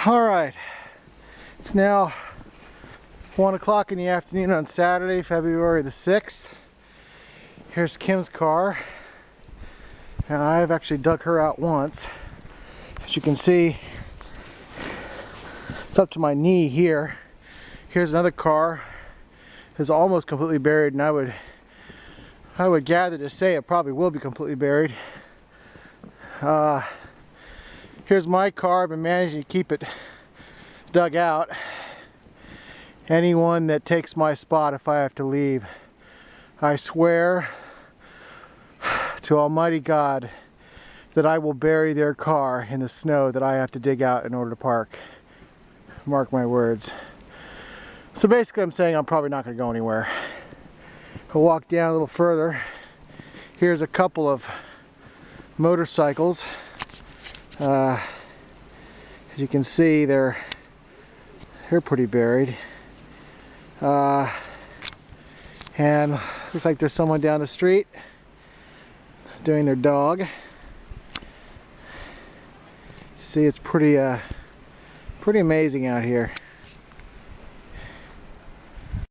Alright, it's now 1 o'clock in the afternoon on Saturday, February the 6th. Here's Kim's car. Now, I've actually dug her out once. As you can see, it's up to my knee here. Here's another car. It's almost completely buried, and I would gather to say it probably will be completely buried. Here's my car. I've been managing to keep it dug out. Anyone that takes my spot if I have to leave, I swear to Almighty God that I will bury their car in the snow that I have to dig out in order to park. Mark my words. So basically I'm saying I'm probably not going to go anywhere. I'll walk down a little further. Here's a couple of motorcycles. As you can see, they're pretty buried. And looks like there's someone down the street doing their dog. See, it's pretty amazing out here.